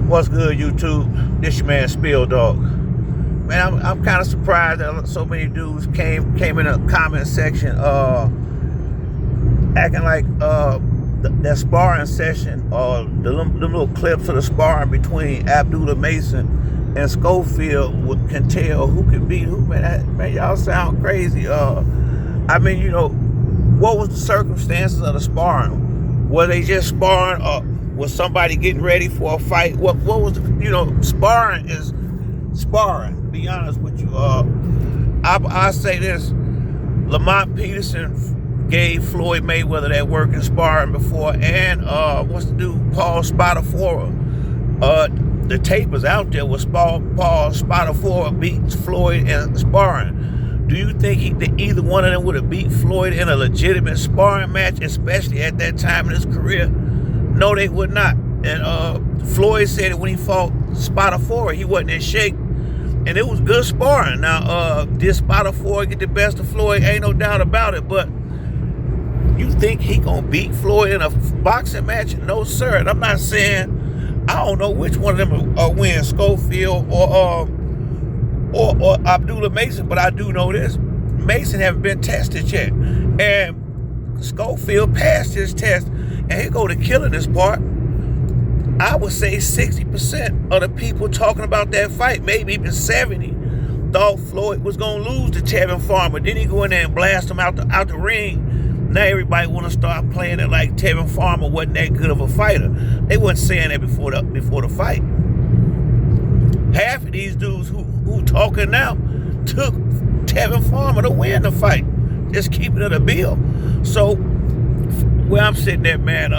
What's good, YouTube? This your man Spill Dog. Man, I'm kind of surprised that so many dudes came in the comment section acting like that sparring session or them little clips of the sparring between Abdullah Mason and Schofield can tell who can beat who. Man, y'all sound crazy. What was the circumstances of the sparring? Were they just sparring, or was somebody getting ready for a fight? What was sparring is sparring. To be honest with you, I say this: Lamont Peterson gave Floyd Mayweather that work in sparring before, and what's the dude, Paul Spadafora? The tape is out there with Paul Spadafora beats Floyd in sparring. Do you think that either one of them would have beat Floyd in a legitimate sparring match, especially at that time in his career? No, they would not. And Floyd said that when he fought Spadafora, he wasn't in shape, and it was good sparring. Now, did Spadafora get the best of Floyd? Ain't no doubt about it. But you think he gonna beat Floyd in a boxing match? No, sir. And I'm not saying I don't know which one of them will win, Schofield or Abdullah Mason, but I do know this: Mason haven't been tested yet, and Schofield passed his test, and he go to killing this part. I would say 60% of the people talking about that fight, maybe even 70, thought Floyd was gonna lose to Tevin Farmer. Then he go in there and blast him out the ring. Now everybody want to start playing it like Tevin Farmer wasn't that good of a fighter. They wasn't saying that before the fight. Half of these dudes who talking now took Tevin Farmer to win the fight. Just keeping it a bill. So where I'm sitting at, man,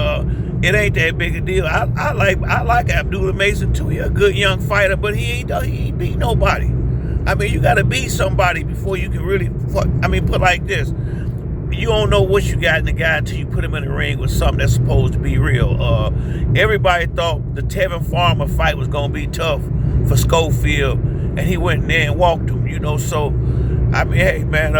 it ain't that big a deal. I like Abdullah Mason too. He a good young fighter, but he ain't beat nobody. I mean, you got to beat somebody before you can really. Put like this: you don't know what you got in the guy until you put him in the ring with something that's supposed to be real. Everybody thought the Tevin Farmer fight was gonna be tough for Schofield, and he went in there and walked him. So hey, man,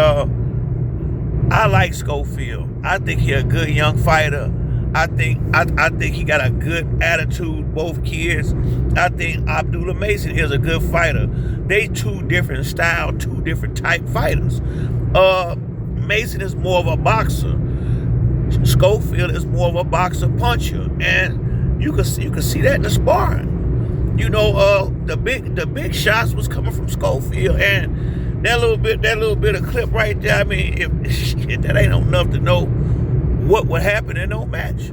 I like Schofield. I think he a good young fighter. I think he got a good attitude, both kids. I think Abdullah Mason is a good fighter. They two different style, two different type fighters. Mason is more of a boxer. Schofield is more of a boxer puncher, and you can see that in the sparring. The big shots was coming from Schofield, and that little bit of clip right there. If that ain't enough to know what would happen in no match.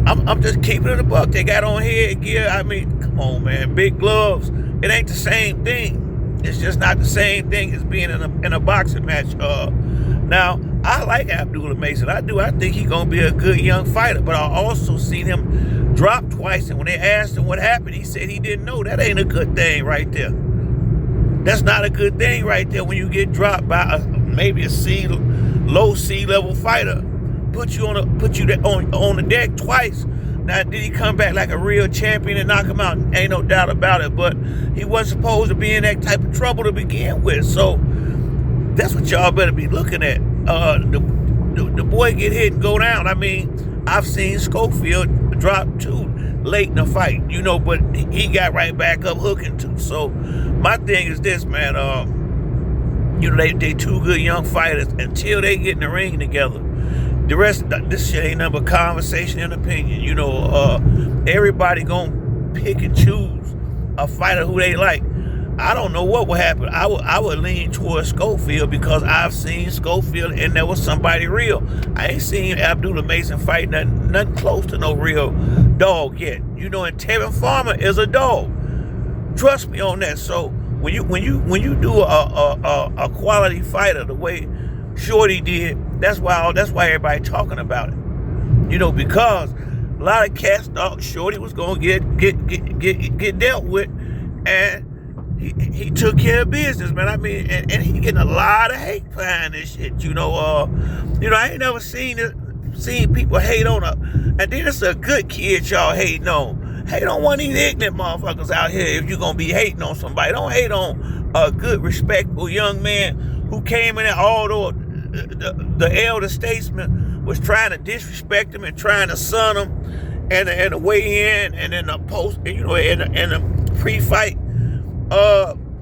I'm just keeping it a buck. They got on headgear. Come on, man. Big gloves. It ain't the same thing. It's just not the same thing as being in a boxing match. Now, I like Abdullah Mason. I do. I think he's gonna be a good young fighter. But I also seen him drop twice, and when they asked him what happened, he said he didn't know. That ain't a good thing right there. That's not a good thing right there when you get dropped by maybe a low C level fighter. Put you on the deck twice. Now, did he come back like a real champion and knock him out? Ain't no doubt about it. But he wasn't supposed to be in that type of trouble to begin with. So that's what y'all better be looking at. The boy get hit and go down. I've seen Schofield drop too late in the fight, but he got right back up hooking too. So my thing is this, man. They two good young fighters until they get in the ring together. The rest of this shit ain't nothing but conversation and opinion. Everybody gonna pick and choose a fighter who they like. I don't know what would happen. I would lean towards Schofield because I've seen Schofield and there was somebody real. I ain't seen Abdullah Mason fight nothing close to no real dog yet. And Tevin Farmer is a dog. Trust me on that. So when you do a quality fighter the way Shorty did, that's why everybody talking about it. Because a lot of cats thought Shorty was gonna get dealt with, and he took care of business, man. And he getting a lot of hate behind this shit. I ain't never seen people hate on her. And then it's a good kid y'all hating on. Hate on one of these ignorant motherfuckers out here. If you gonna be hating on somebody, don't hate on a good, respectable young man who came in there, although the elder statesman was trying to disrespect him and trying to son him. and the weigh in, and then the post, you know, and the pre-fight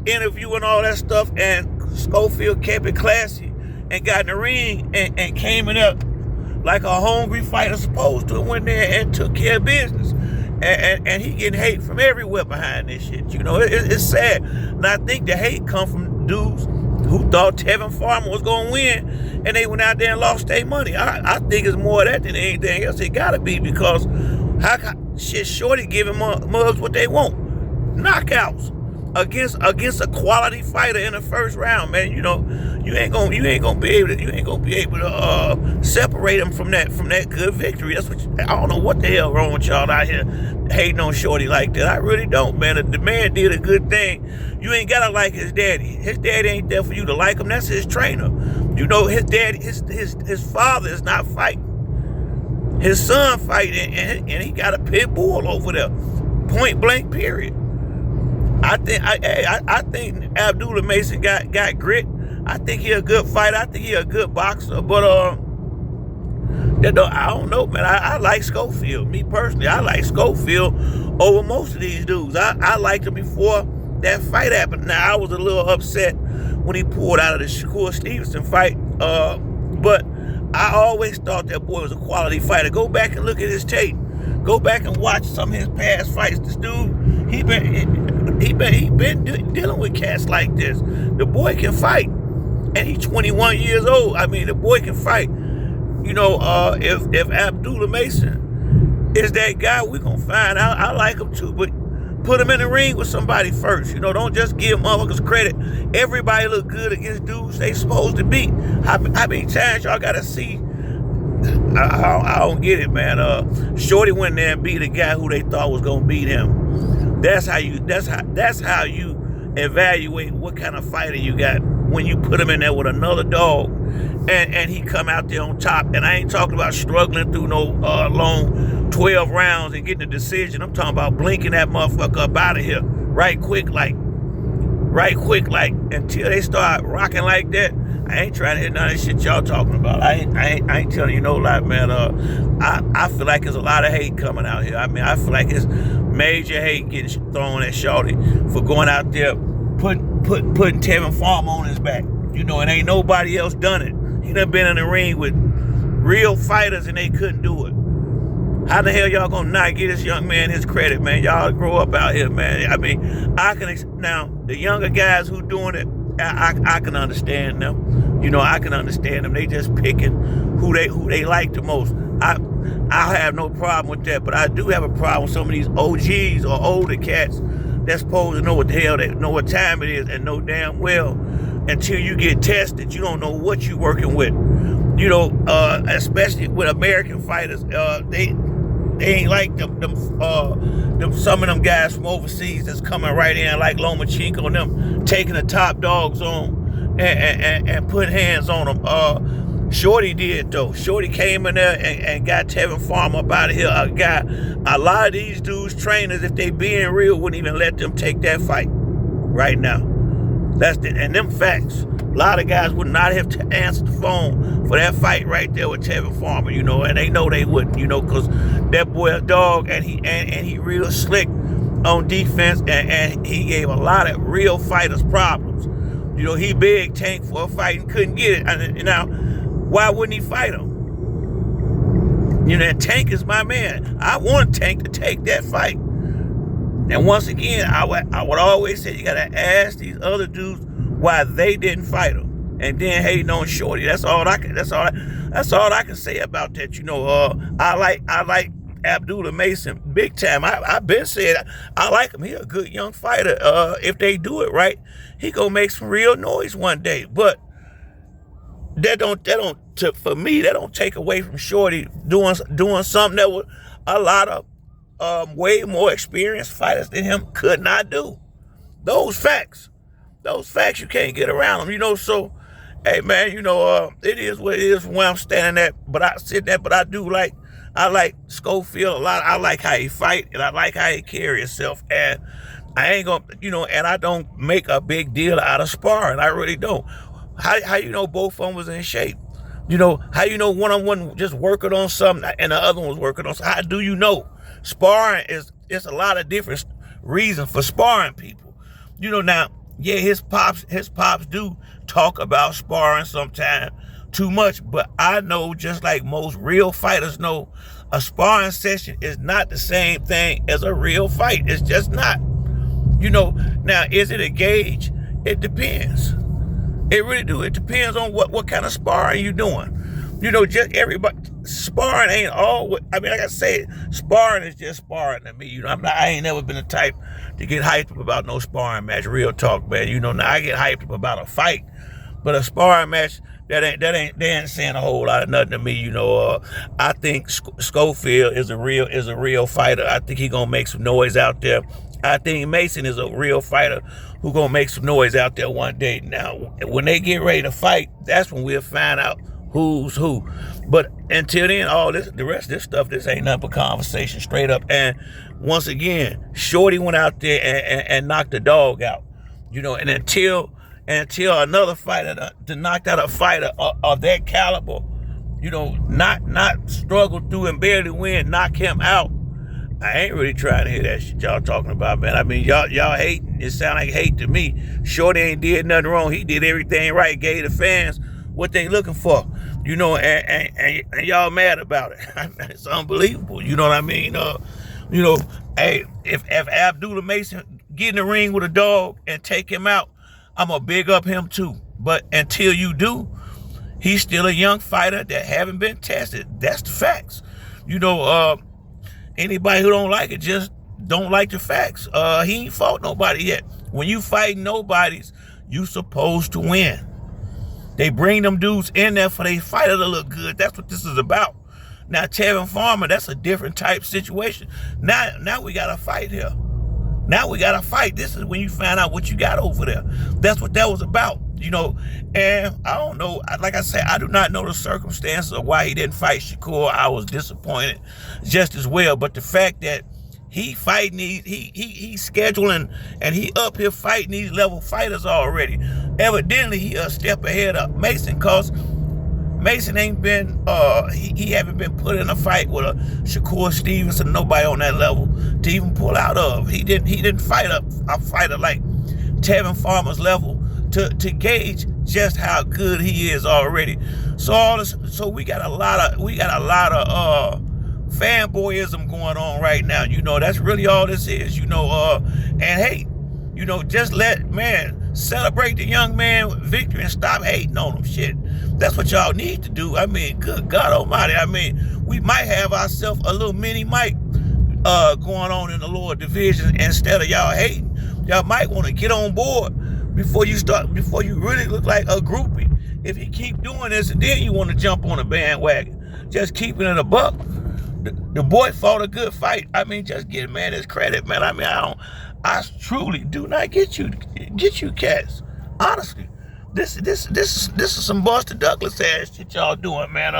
interview and all that stuff. And Schofield kept it classy and got in the ring and came in up like a hungry fighter supposed to, and went there and took care of business. And he getting hate from everywhere behind this shit. You know, it's sad. And I think the hate come from dudes who thought Tevin Farmer was going to win, and they went out there and lost their money. I think it's more of that than anything else. It got to be, because Shorty giving mugs what they want. Knockouts against a quality fighter in the first round, man. You know, you ain't gonna be able to separate them from that good victory. That's what I don't know what the hell wrong with y'all out here hating on Shorty like that. I really don't, man. The man did a good thing. You ain't gotta like his daddy. His daddy ain't there for you to like him. That's his trainer. You know, his daddy, his father is not fighting. His son fighting, and he got a pit bull over there. Point blank, period. I think Abdullah Mason got grit. I think he a good fighter. I think he a good boxer. But I don't know, man. I like Schofield. Me personally, I like Schofield over most of these dudes. I liked him before that fight happened. Now, I was a little upset when he pulled out of the Shakur Stevenson fight. But I always thought that boy was a quality fighter. Go back and look at his tape. Go back and watch some of his past fights. This dude, he been dealing with cats like this. The boy can fight, and he's 21 years old. I mean, the boy can fight. You know, if Abdullah Mason is that guy, we're gonna find out. I like him too, but put him in the ring with somebody first. You know, don't just give motherfuckers credit. Everybody look good against dudes they supposed to beat. How many times y'all gotta see? I don't get it, man. Shorty went there and beat a guy who they thought was gonna beat him. That's how you evaluate what kind of fighter you got when you put him in there with another dog, and he come out there on top. And I ain't talking about struggling through no long 12 rounds and getting a decision. I'm talking about blinking that motherfucker up out of here right quick, like until they start rocking like that. I ain't trying to hear none of this shit y'all talking about. I ain't telling you no lie, man. I feel like there's a lot of hate coming out here. I mean, I feel like it's major hate getting thrown at Shorty for going out there putting Tevin Farmer on his back. You know, and ain't nobody else done it. He done been in the ring with real fighters and they couldn't do it. How the hell y'all gonna not give this young man his credit, man? Y'all grow up out here, man. I mean, now the younger guys who doing it, I can understand them. You know, I can understand them. They just picking who they like the most. I have no problem with that, but I do have a problem with some of these OGs or older cats that's supposed to know what the hell they know what time it is, and know damn well until you get tested, you don't know what you're working with. You know, especially with American fighters, they ain't like them some of them guys from overseas that's coming right in like Lomachenko and them, taking the top dogs on and putting hands on them. Shorty did though. Shorty came in there and got Tevin Farmer up out of here. A lot of these dudes, trainers, if they being real, wouldn't even let them take that fight right now. And them facts. A lot of guys would not have to answer the phone for that fight right there with Tevin Farmer, you know, and they know they wouldn't, you know, because that boy a dog, and he real slick on defense, and he gave a lot of real fighters problems. You know, he big Tank for a fight and couldn't get it. And now, why wouldn't he fight him? You know, and Tank is my man. I want Tank to take that fight. And once again, I would always say you gotta ask these other dudes why they didn't fight him, and then hating on Shorty. That's all I can say about that. You know, I like Abdullah Mason big time. I've been saying I like him. He a good young fighter. If they do it right, he gonna make some real noise one day. But for me, that don't take away from Shorty doing something that was a lot of way more experienced fighters than him could not do. Those facts you can't get around them, you know. So, hey man, you know, it is what it is from where I'm standing at. But I like Schofield a lot. I like how he fight, and I like how he carry himself. And I ain't gonna, you know, and I don't make a big deal out of sparring. I really don't. How you know both of them was in shape? You know, how you know one-on-one just working on something and the other one's working on something? How do you know? Sparring it's a lot of different reasons for sparring people. You know, now, yeah, his pops do talk about sparring sometimes too much, but I know, just like most real fighters know, a sparring session is not the same thing as a real fight. It's just not. You know, now, is it a gauge? It depends. It really do. It depends on what kind of sparring you doing. You know, just everybody, sparring ain't always, I mean, like I said, sparring is just sparring to me. You know, I ain't never been the type to get hyped up about no sparring match. Real talk, man. You know, now I get hyped up about a fight, but a sparring match, they ain't saying a whole lot of nothing to me. You know, I think Schofield is a real fighter. I think he gonna make some noise out there. I think Mason is a real fighter who gonna make some noise out there one day. Now, when they get ready to fight, that's when we'll find out who's who. But until then, the rest of this stuff, this ain't nothing but conversation, straight up. And once again, Shorty went out there and knocked the dog out. You know, and until another fighter to knock out a fighter of that caliber, you know, not struggle through and barely win, knock him out, I ain't really trying to hear that shit y'all talking about, man. I mean, y'all hating. It sound like hate to me. Shorty ain't did nothing wrong. He did everything right. Gave the fans what they looking for. You know, and y'all mad about it. It's unbelievable. You know what I mean? You know, hey, if Abdullah Mason get in the ring with a dog and take him out, I'm gonna big up him too. But until you do, he's still a young fighter that haven't been tested. That's the facts. You know, anybody who don't like it just don't like the facts. He ain't fought nobody yet. When you fighting nobodies, you supposed to win. They bring them dudes in there for they fighter to look good. That's what this is about. Now, Tevin Farmer, that's a different type situation. Now we got to fight here. Now we got to fight. This is when you find out what you got over there. That's what that was about, you know. And I don't know. Like I said, I do not know the circumstances of why he didn't fight Shakur. I was disappointed just as well. But the fact that he fighting these, he's scheduling and he up here fighting these level fighters already. Evidently, he a step ahead of Mason, because Mason ain't been, he haven't been put in a fight with a Shakur Stevenson, nobody on that level to even pull out of. He didn't fight a fighter like Tevin Farmer's level to gauge just how good he is already. So we got a lot of fanboyism going on right now. You know, that's really all this is. You know, and hey, you know, just celebrate the young man victory and stop hating on him. Shit, that's what y'all need to do. I mean, good God Almighty. I mean, we might have ourselves a little mini Mike going on in the lower divisions instead of y'all hating. Y'all might want to get on board before you really look like a groupie. If you keep doing this and then you want to jump on a bandwagon, just keeping it a buck. The boy fought a good fight. I mean, just give man his credit, man. I mean, I truly do not get you cats. Honestly, this is some Buster Douglas ass shit y'all doing, man.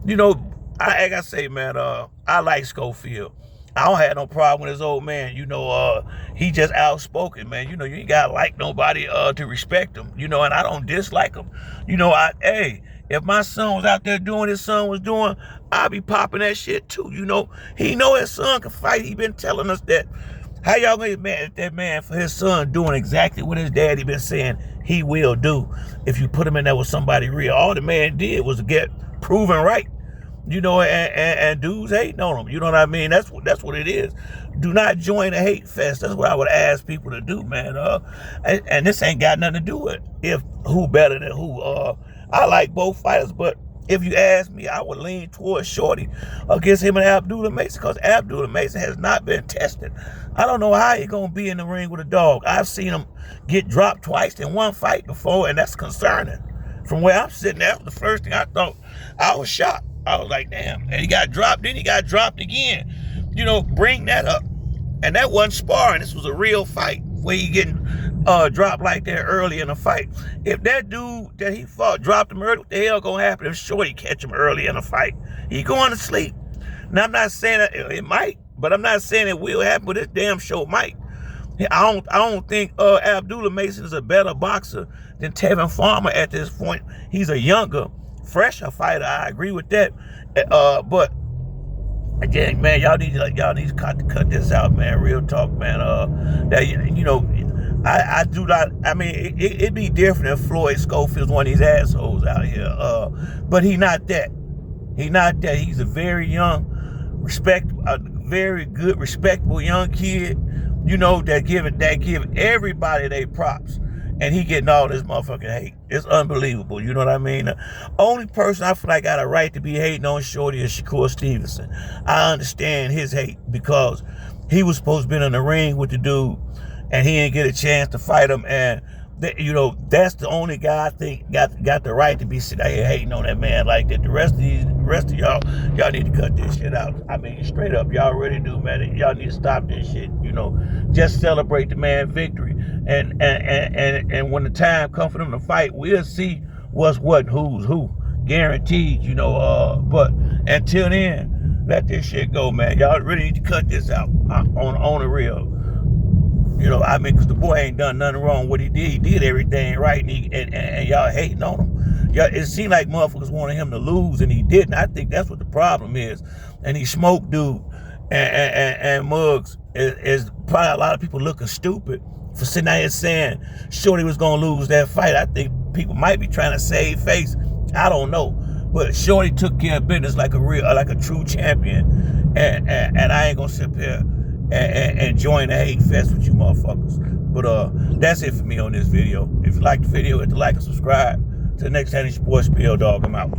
You know, like I say, man, I like Schofield. I don't have no problem with his old man. You know, he just outspoken, man. You know, you ain't gotta like nobody to respect him. You know, and I don't dislike him. You know, if my son was out there doing what his son was doing, I'd be popping that shit too. You know, he know his son can fight. He been telling us that. How y'all gonna get mad at that man for his son doing exactly what his daddy been saying he will do if you put him in there with somebody real? All the man did was get proven right. You know, and dudes hating on him. You know what I mean? That's what it is. Do not join a hate fest. That's what I would ask people to do, man. And this ain't got nothing to do with who better than who. I like both fighters, but if you ask me, I would lean towards Shorty against him and Abdullah Mason, because Abdullah Mason has not been tested. I don't know how he's going to be in the ring with a dog. I've seen him get dropped twice in one fight before, and that's concerning. From where I'm sitting, that was the first thing I thought. I was shocked. I was like, damn. And he got dropped, then he got dropped again. You know, bring that up. And that wasn't sparring. This was a real fight where he getting dropped like that early in the fight. If that dude that he fought dropped him early, what the hell gonna happen if Shorty catch him early in a fight? He going to sleep. Now, I'm not saying that it might, but I'm not saying it will happen, but this damn show might. I don't think Abdullah Mason is a better boxer than Tevin Farmer at this point. He's a younger fresher fighter. I agree with that. But again, man, y'all need to cut this out, man. Real talk, man. That you know, I do not. I mean, it'd be different if Floyd Schofield's one of these assholes out here. But he not that. He not that. He's a very young, very good, respectable young kid. You know, that give everybody their props. And he getting all this motherfucking hate. It's unbelievable. You know what I mean? The only person I feel like got a right to be hating on Shorty is Shakur Stevenson. I understand his hate because he was supposed to be in the ring with the dude, and he didn't get a chance to fight him. And you know, that's the only guy I think got the right to be sitting out here hating on that man like that. The rest of y'all need to cut this shit out. I mean, straight up, y'all really do, man. Y'all need to stop this shit. You know, just celebrate the man's victory. And when the time comes for them to fight, we'll see what's what and who's who. Guaranteed, you know. But until then, let this shit go, man. Y'all really need to cut this out on the real. You know, I mean, because the boy ain't done nothing wrong. What he did everything right, and y'all hating on him. Yeah, it seemed like motherfuckers wanted him to lose, and he didn't. I think that's what the problem is. And he smoked dude, and Muggs is probably a lot of people looking stupid for sitting out here saying Shorty was gonna lose that fight. I think people might be trying to save face. I don't know, but Shorty took care of business like a true champion, and I ain't gonna sit here and join the hate fest with you motherfuckers. But that's it for me on this video. If you like the video, hit the like and subscribe. Till next time, it's your boy Spill Dog. I'm out.